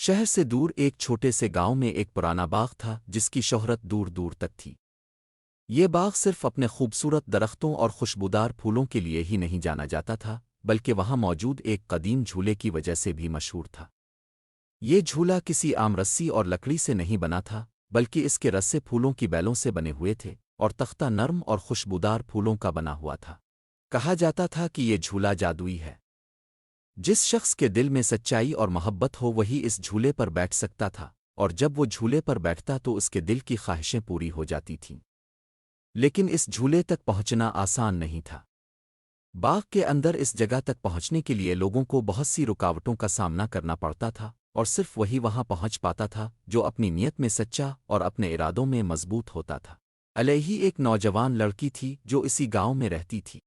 شہر سے دور ایک چھوٹے سے گاؤں میں ایک پرانا باغ تھا جس کی شہرت دور دور تک تھی۔ یہ باغ صرف اپنے خوبصورت درختوں اور خوشبودار پھولوں کے لیے ہی نہیں جانا جاتا تھا، بلکہ وہاں موجود ایک قدیم جھولے کی وجہ سے بھی مشہور تھا۔ یہ جھولا کسی عام رسی اور لکڑی سے نہیں بنا تھا، بلکہ اس کے رسے پھولوں کی بیلوں سے بنے ہوئے تھے اور تختہ نرم اور خوشبودار پھولوں کا بنا ہوا تھا۔ کہا جاتا تھا کہ یہ جھولا جادوئی ہے۔ جس شخص کے دل میں سچائی اور محبت ہو وہی اس جھولے پر بیٹھ سکتا تھا، اور جب وہ جھولے پر بیٹھتا تو اس کے دل کی خواہشیں پوری ہو جاتی تھیں۔ لیکن اس جھولے تک پہنچنا آسان نہیں تھا۔ باغ کے اندر اس جگہ تک پہنچنے کے لیے لوگوں کو بہت سی رکاوٹوں کا سامنا کرنا پڑتا تھا، اور صرف وہی وہاں پہنچ پاتا تھا جو اپنی نیت میں سچا اور اپنے ارادوں میں مضبوط ہوتا تھا۔ علیہ ایک نوجوان لڑکی تھی جو اسی گاؤں میں رہتی تھی۔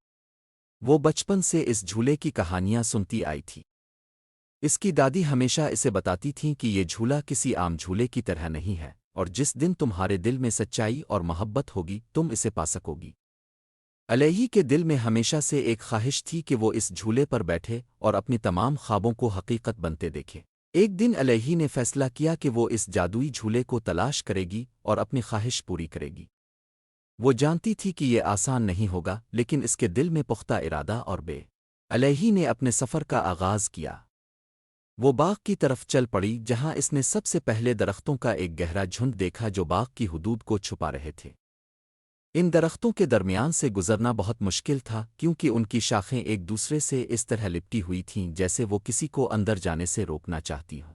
وہ بچپن سے اس جھولے کی کہانیاں سنتی آئی تھی۔ اس کی دادی ہمیشہ اسے بتاتی تھیں کہ یہ جھولا کسی عام جھولے کی طرح نہیں ہے، اور جس دن تمہارے دل میں سچائی اور محبت ہوگی تم اسے پا سکو گی۔ علیہ کے دل میں ہمیشہ سے ایک خواہش تھی کہ وہ اس جھولے پر بیٹھے اور اپنی تمام خوابوں کو حقیقت بنتے دیکھے۔ ایک دن علیہ نے فیصلہ کیا کہ وہ اس جادوئی جھولے کو تلاش کرے گی اور اپنی خواہش پوری کرے گی۔ وہ جانتی تھی کہ یہ آسان نہیں ہوگا، لیکن اس کے دل میں پختہ ارادہ اور علیہ نے اپنے سفر کا آغاز کیا۔ وہ باغ کی طرف چل پڑی جہاں اس نے سب سے پہلے درختوں کا ایک گہرا جھنڈ دیکھا جو باغ کی حدود کو چھپا رہے تھے۔ ان درختوں کے درمیان سے گزرنا بہت مشکل تھا کیونکہ ان کی شاخیں ایک دوسرے سے اس طرح لپٹی ہوئی تھیں جیسے وہ کسی کو اندر جانے سے روکنا چاہتی ہوں۔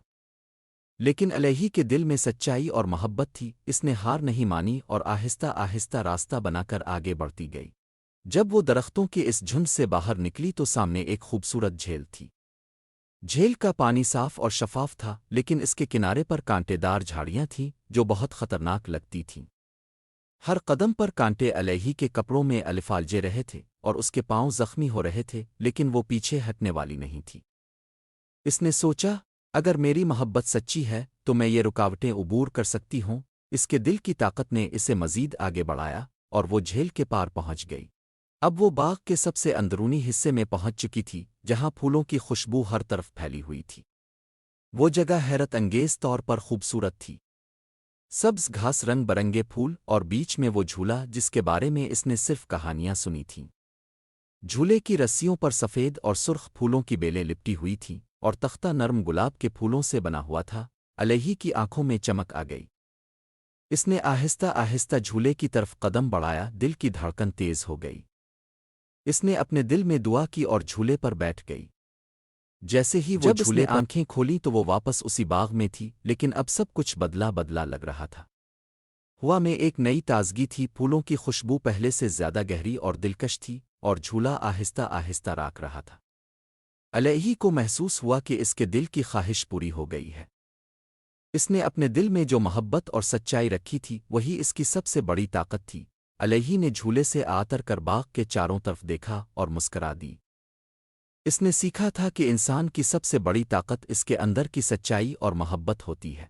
لیکن علیہ کے دل میں سچائی اور محبت تھی، اس نے ہار نہیں مانی اور آہستہ آہستہ راستہ بنا کر آگے بڑھتی گئی۔ جب وہ درختوں کے اس جھنڈ سے باہر نکلی تو سامنے ایک خوبصورت جھیل تھی۔ جھیل کا پانی صاف اور شفاف تھا، لیکن اس کے کنارے پر کانٹے دار جھاڑیاں تھیں جو بہت خطرناک لگتی تھیں۔ ہر قدم پر کانٹے علیہ کے کپڑوں میں الفالجے رہے تھے اور اس کے پاؤں زخمی ہو رہے تھے، لیکن وہ پیچھے ہٹنے والی نہیں تھی۔ اس نے سوچا، اگر میری محبت سچی ہے تو میں یہ رکاوٹیں عبور کر سکتی ہوں۔ اس کے دل کی طاقت نے اسے مزید آگے بڑھایا اور وہ جھیل کے پار پہنچ گئی۔ اب وہ باغ کے سب سے اندرونی حصے میں پہنچ چکی تھی جہاں پھولوں کی خوشبو ہر طرف پھیلی ہوئی تھی۔ وہ جگہ حیرت انگیز طور پر خوبصورت تھی۔ سبز گھاس، رنگ برنگے پھول اور بیچ میں وہ جھولا جس کے بارے میں اس نے صرف کہانیاں سنی تھیں۔ جھولے کی رسیوں پر سفید اور سرخ پھولوں کی بیلیں لپٹی ہوئی تھیں اور تختہ نرم گلاب کے پھولوں سے بنا ہوا تھا۔ علیہ کی آنکھوں میں چمک آ گئی۔ اس نے آہستہ آہستہ جھولے کی طرف قدم بڑھایا، دل کی دھڑکن تیز ہو گئی۔ اس نے اپنے دل میں دعا کی اور جھولے پر بیٹھ گئی۔ جیسے ہی وہ جھولے آنکھیں کھولی تو وہ واپس اسی باغ میں تھی، لیکن اب سب کچھ بدلا بدلا لگ رہا تھا۔ ہوا میں ایک نئی تازگی تھی، پھولوں کی خوشبو پہلے سے زیادہ گہری اور دلکش تھی، اور جھولا آہستہ آہستہ راک رہا تھا۔ علیہ کو محسوس ہوا کہ اس کے دل کی خواہش پوری ہو گئی ہے۔ اس نے اپنے دل میں جو محبت اور سچائی رکھی تھی وہی اس کی سب سے بڑی طاقت تھی۔ علیہ نے جھولے سے آتر کر باغ کے چاروں طرف دیکھا اور مسکرا دی۔ اس نے سیکھا تھا کہ انسان کی سب سے بڑی طاقت اس کے اندر کی سچائی اور محبت ہوتی ہے۔